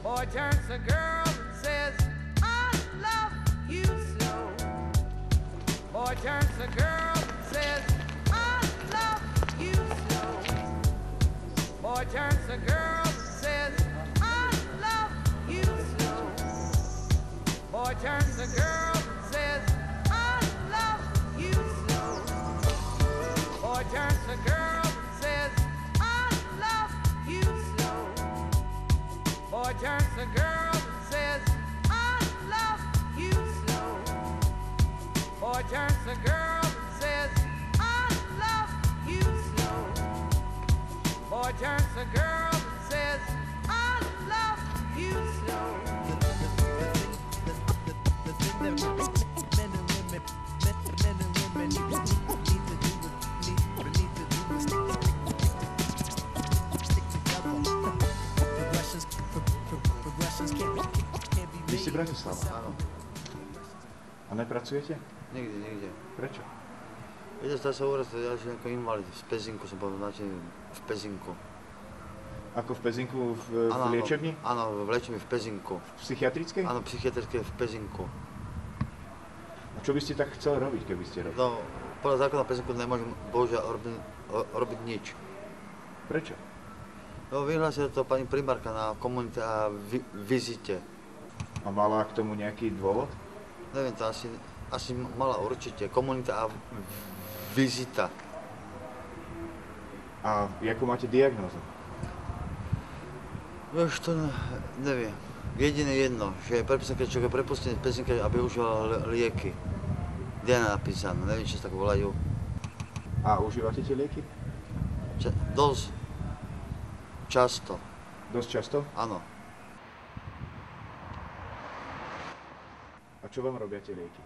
Boy turns to girl and says, I love you so. Boy turns to girl and says, I love you so. Boy turns to girl and says, I love you so. Boy turns to girl and says, I love you so. Boy turns to girl and says, I love you so. Boy turns to girl and says, I love you so. Boy turns to girl and says, I love you so. Boy turns to girl and says, I love you so. The thing that men and women need to do is stick together. Progressions can't be Vy ste made. Bratislava? Áno, A nepracujete? nikde. Prečo? Viete, zdá sa úraz, ja som ako invalid, v Pezinku som bol značený, v Pezinku. Ako v Pezinku v liečebni? Áno, v liečebni v Pezinku. V psychiatrickej? Áno, psychiatrické v Pezinku. A čo by ste tak chceli robiť, keby ste robili? No, podľa zákona Pezinku nemôžem, bohužiaľ, robiť nič. Prečo? No, vyhlásila to pani primárka na komunite a vizite. A mala k tomu nejaký dôvod? Neviem, to asi mala určite. Komunita a vizita. A jakú máte diagnózu? Už to neviem. Jediné jedno, že je prepísané, keď človek je prepustený z Pezinka, aby užíval lieky. Kde je napísané, neviem, či sa tak volajú. A užívate tie lieky? Dosť často, Dosť často? áno. A čo vám robia tie lieky?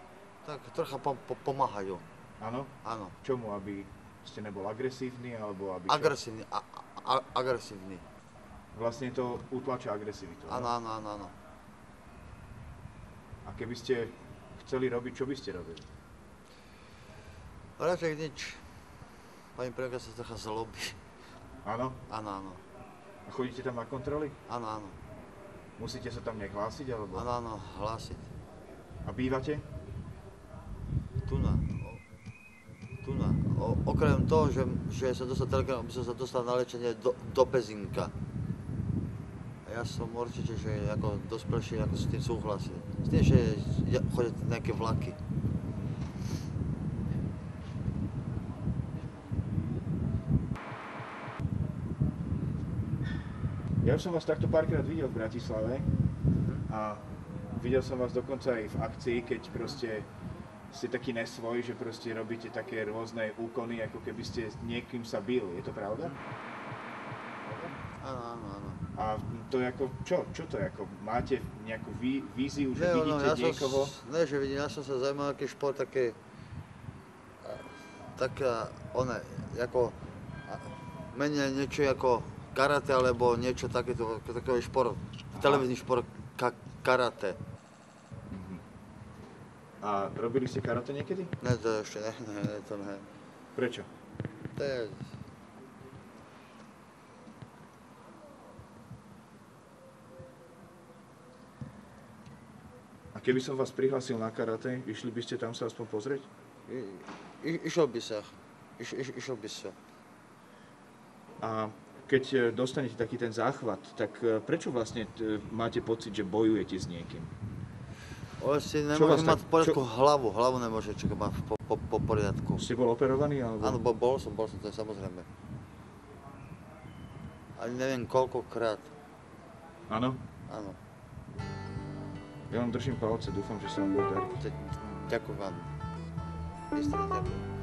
Tak trocha pomáhajú, Áno? áno. Čomu? Aby ste nebol agresívny, alebo aby čo? Agresívny, agresívny. Vlastne to utlača agresivitu. Áno, áno, áno, áno. A keby ste chceli robiť, čo by ste robili? Radšej nič. Pani premiérka sa trocha zlobí. Áno? Áno, áno. A chodíte tam na kontroly? Áno, áno. Musíte sa tam nejak hlásiť, alebo? Áno, áno, hlásiť. A bývate? Tuna. Okrem toho, že sa dostal telegram, aby som sa dostal na liečenie do Pezinka. A ja som určite, že ako dospelší, ako s tým súhlasil. S tým, že chodia nejaké vlaky. Ja už som vás takto párkrát videl v Bratislave a videl som vás dokonca aj v akcii, keď proste ste taký nesvoj, že proste robíte také rôzne úkony, ako keby ste niekým sa bil. Je to pravda? Áno, áno, áno. A to je ako, čo to je ako? Máte nejakú víziu, že vidíte niekoho? Ne, že vidím, ja som sa zaujímal, aký šport, taká, ako, menej niečo ako karate, alebo niečo takéto, taký šport, televízny šport, karate. A robili ste karate niekedy? Ne, to ešte ne, to ne. Prečo? To je... A keby som vás prihlásil na karate, išli by ste tam sa aspoň pozrieť? Išiel by sa. Išiel by sa. A keď dostanete taký ten záchvat, tak prečo vlastne máte pocit, že bojujete s niekým? Ale si nemôže mať v poriadku hlavu. Hlavu nemôže človek mať po poriadku. Ste bol operovaný? Alebo? Áno, bol som, to je samozrejme. Ani neviem koľkokrát. Áno? Áno. Ja vám držím palce, dúfam, že sa vám bude dariť. Ďakujem vám. Isté, ďakujem.